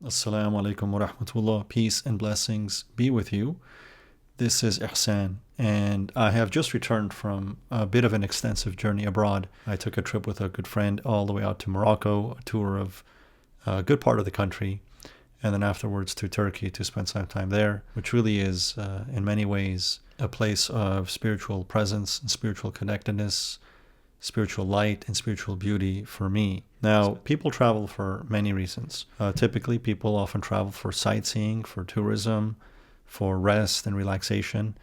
Assalamu alaikum wa rahmatullah. Peace and blessings be with you. This is Ihsan, and I have just returned from a bit of an extensive journey abroad. I took a trip with a good friend all the way out to Morocco, a tour of a good part of the country, and then afterwards to Turkey to spend some time there, which really is, in many ways, a place of spiritual presence and spiritual connectedness, spiritual light and spiritual beauty for me. Now, people travel for many reasons. Typically, people often travel for sightseeing, for tourism, for rest and relaxation.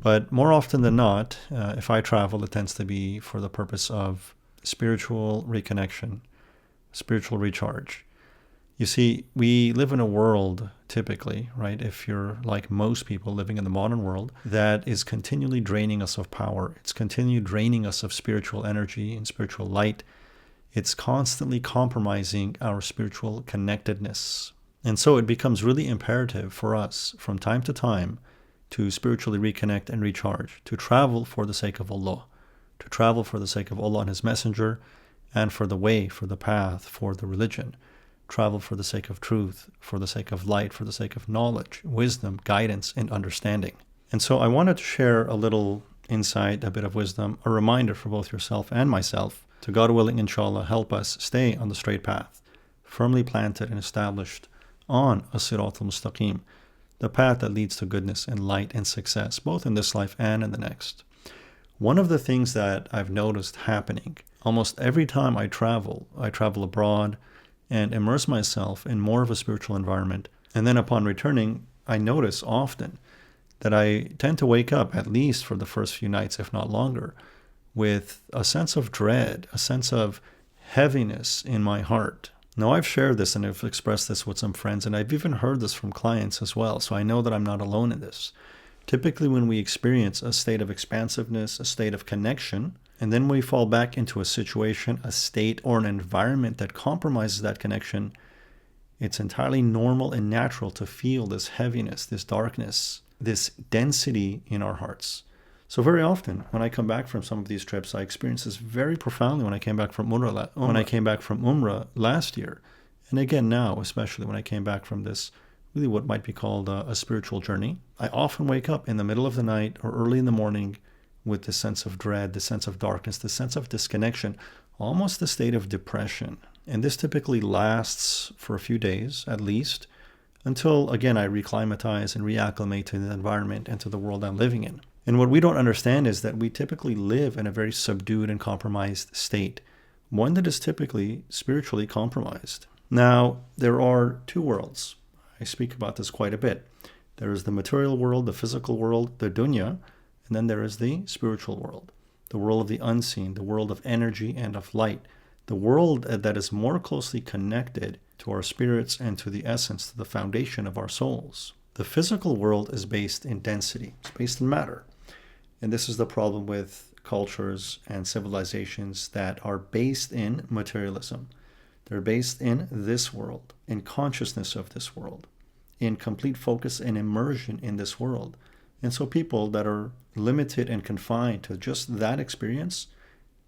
But more often than not, if I travel, it tends to be for the purpose of spiritual reconnection, spiritual recharge. You see, we live in a world, typically, right, if you're like most people living in the modern world, that is continually draining us of power. It's continually draining us of spiritual energy and spiritual light. It's constantly compromising our spiritual connectedness. And so it becomes really imperative for us from time to time to spiritually reconnect and recharge, to travel for the sake of Allah, to travel for the sake of Allah and His Messenger, and for the way, for the path, for the religion. Travel for the sake of truth, for the sake of light, for the sake of knowledge, wisdom, guidance, and understanding. And so I wanted to share a little insight, a bit of wisdom, a reminder for both yourself and myself to, God willing, inshallah, help us stay on the straight path, firmly planted and established on a sirat al-mustaqim, the path that leads to goodness and light and success, both in this life and in the next. One of the things that I've noticed happening almost every time I travel abroad, and immerse myself in more of a spiritual environment. And then upon returning, I notice often that I tend to wake up, at least for the first few nights, if not longer, with a sense of dread, a sense of heaviness in my heart. Now, I've shared this and I've expressed this with some friends, and I've even heard this from clients as well, so I know that I'm not alone in this. Typically, when we experience a state of expansiveness, a state of connection, and then we fall back into a situation, a state, or an environment that compromises that connection, it's entirely normal and natural to feel this heaviness, this darkness, this density in our hearts. So very often, when I come back from some of these trips, I experience this very profoundly when I came back from Umrah last year. And again now, especially when I came back from this, really what might be called a spiritual journey. I often wake up in the middle of the night or early in the morning with this sense of dread, this sense of darkness, this sense of disconnection, almost a state of depression. And this typically lasts for a few days at least, until again I reclimatize and reacclimate to the environment and to the world I'm living in. And what we don't understand is that we typically live in a very subdued and compromised state, one that is typically spiritually compromised. Now, there are two worlds. I speak about this quite a bit. There is the material world, the physical world, the dunya, and then there is the spiritual world, the world of the unseen, the world of energy and of light, the world that is more closely connected to our spirits and to the essence, to the foundation of our souls. The physical world is based in density, it's based in matter. And this is the problem with cultures and civilizations that are based in materialism. They're based in this world, in consciousness of this world, in complete focus and immersion in this world. And so people that are limited and confined to just that experience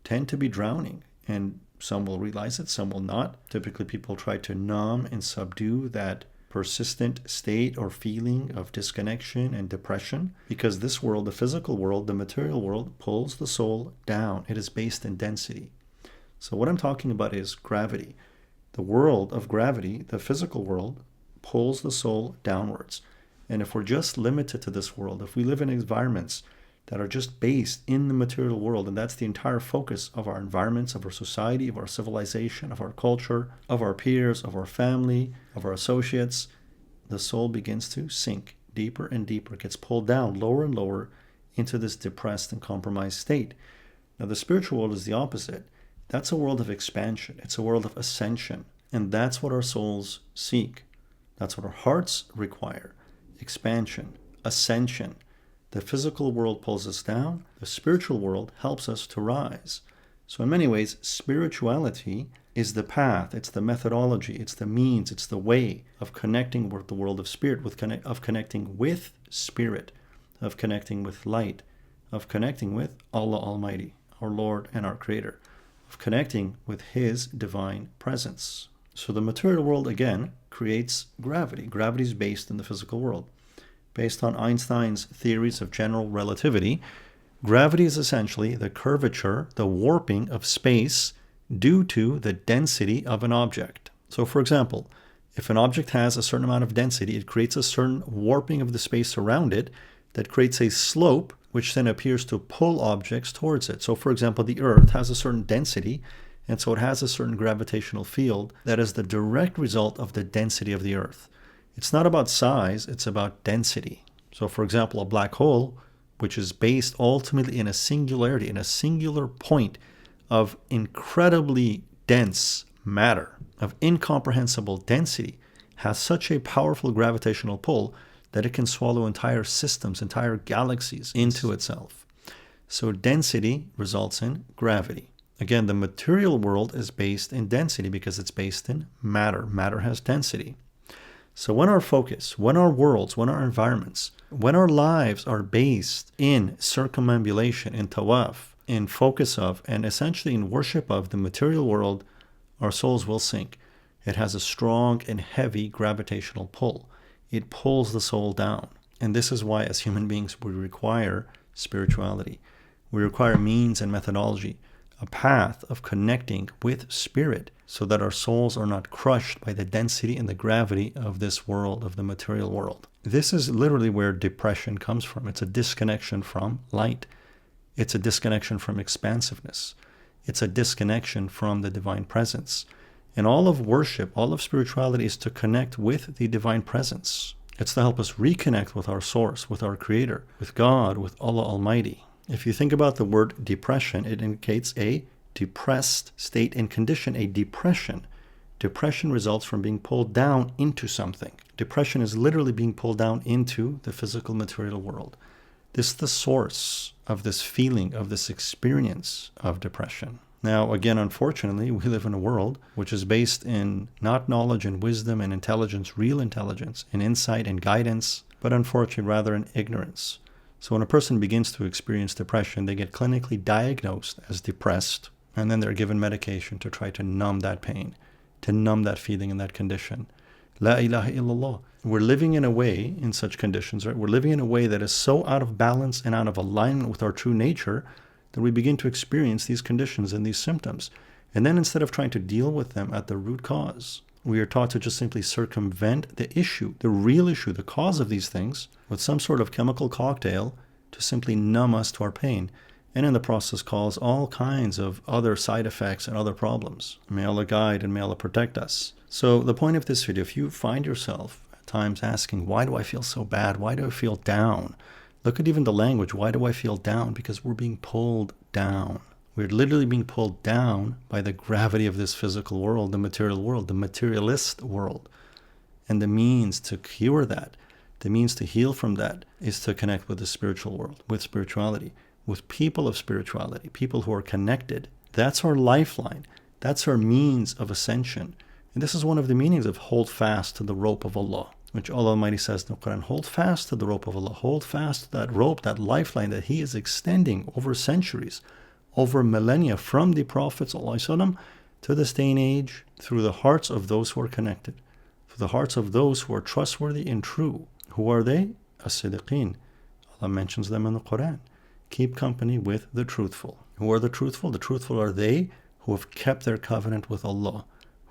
tend to be drowning. And some will realize it, some will not. Typically, people try to numb and subdue that persistent state or feeling of disconnection and depression, because this world, the physical world, the material world, pulls the soul down. It is based in density. So what I'm talking about is gravity. The world of gravity, the physical world, pulls the soul downwards. And if we're just limited to this world, if we live in environments that are just based in the material world, and that's the entire focus of our environments, of our society, of our civilization, of our culture, of our peers, of our family, of our associates, the soul begins to sink deeper and deeper, gets pulled down lower and lower into this depressed and compromised state. Now, the spiritual world is the opposite. That's a world of expansion. It's a world of ascension. And that's what our souls seek. That's what our hearts require. Expansion, ascension. The physical world pulls us down. The spiritual world helps us to rise. So in many ways, spirituality is the path, it's the methodology, it's the means, it's the way of connecting with the world of spirit, of connecting with spirit, of connecting with light, of connecting with Allah Almighty, our Lord and our Creator, of connecting with His divine presence. So the material world, again, creates gravity. Gravity is based in the physical world. Based on Einstein's theories of general relativity, gravity is essentially the curvature, the warping of space due to the density of an object. So for example, if an object has a certain amount of density, it creates a certain warping of the space around it that creates a slope which then appears to pull objects towards it. So for example, the Earth has a certain density, and so it has a certain gravitational field that is the direct result of the density of the Earth. It's not about size, it's about density. So for example, a black hole, which is based ultimately in a singularity, in a singular point of incredibly dense matter, of incomprehensible density, has such a powerful gravitational pull that it can swallow entire systems, entire galaxies into itself. So density results in gravity. Again, the material world is based in density because it's based in matter. Matter has density. So when our focus, when our worlds, when our environments, when our lives are based in circumambulation, in tawaf, in focus of, and essentially in worship of the material world, our souls will sink. It has a strong and heavy gravitational pull. It pulls the soul down. And this is why as human beings we require spirituality. We require means and methodology, a path of connecting with spirit so that our souls are not crushed by the density and the gravity of this world, of the material world. This is literally where depression comes from. It's a disconnection from light. It's a disconnection from expansiveness. It's a disconnection from the divine presence. And all of worship, all of spirituality is to connect with the divine presence. It's to help us reconnect with our source, with our creator, with God, with Allah Almighty. If you think about the word depression, it indicates a depressed state and condition, a depression. Depression results from being pulled down into something. Depression is literally being pulled down into the physical material world. This is the source of this feeling, of this experience of depression. Now, again, unfortunately, we live in a world which is based in not knowledge and wisdom and intelligence, real intelligence, and insight and guidance, but unfortunately rather in ignorance. So when a person begins to experience depression, they get clinically diagnosed as depressed, and then they're given medication to try to numb that pain, to numb that feeling and that condition. La ilaha illallah. We're living in a way, in such conditions, right? We're living in a way that is so out of balance and out of alignment with our true nature that we begin to experience these conditions and these symptoms. And then instead of trying to deal with them at the root cause, we are taught to just simply circumvent the issue, the real issue, the cause of these things, with some sort of chemical cocktail to simply numb us to our pain, and in the process cause all kinds of other side effects and other problems. May Allah guide and may Allah protect us. So the point of this video, if you find yourself at times asking, why do I feel so bad? Why do I feel down? Look at even the language. Why do I feel down? Because we're being pulled down. We're literally being pulled down by the gravity of this physical world, the material world, the materialist world. And the means to cure that, the means to heal from that, is to connect with the spiritual world, with spirituality, with people of spirituality, people who are connected. That's our lifeline. That's our means of ascension. And this is one of the meanings of hold fast to the rope of Allah, which Allah Almighty says in the Quran, hold fast to the rope of Allah, hold fast to that rope, that lifeline that He is extending over centuries, over millennia, from the Prophet ﷺ to this day and age, through the hearts of those who are connected, through the hearts of those who are trustworthy and true. Who are they? As-Siddiqeen. Allah mentions them in the Quran. Keep company with the truthful. Who are the truthful? The truthful are they who have kept their covenant with Allah,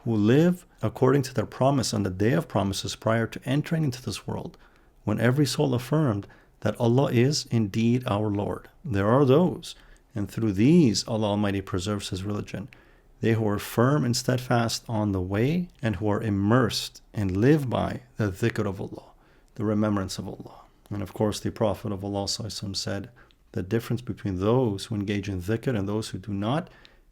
who live according to their promise on the day of promises prior to entering into this world, when every soul affirmed that Allah is indeed our Lord. There are those, and through these Allah Almighty preserves His religion. They who are firm and steadfast on the way, and who are immersed and live by the dhikr of Allah, the remembrance of Allah. And of course the Prophet of Allah said, the difference between those who engage in dhikr and those who do not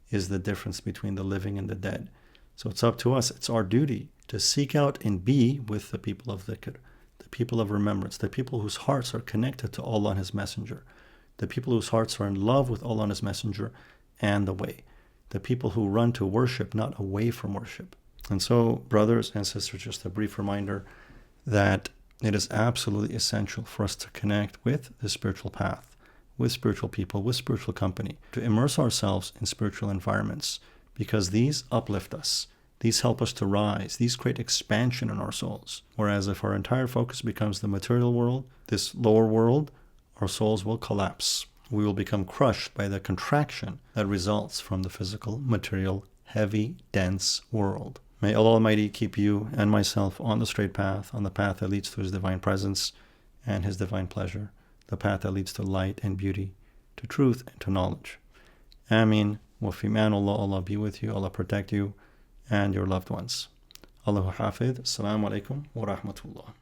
is the difference between the living and the dead. So it's up to us, it's our duty to seek out and be with the people of dhikr, the people of remembrance, the people whose hearts are connected to Allah and His Messenger, the people whose hearts are in love with Allah and His Messenger and the way, the people who run to worship, not away from worship. And so, brothers and sisters, just a brief reminder that it is absolutely essential for us to connect with the spiritual path, with spiritual people, with spiritual company, to immerse ourselves in spiritual environments, because these uplift us, These help us to rise. These create expansion in our souls. Whereas if our entire focus becomes the material world, this lower world, our souls will collapse. We will become crushed by the contraction that results from the physical, material, heavy, dense world. May Allah Almighty keep you and myself on the straight path, on the path that leads to His divine presence and His divine pleasure, the path that leads to light and beauty, to truth and to knowledge. Ameen. Wa fi manullah, Allah be with you, Allah protect you and your loved ones. Allahu Hafidh. Assalamu alaikum wa rahmatullah.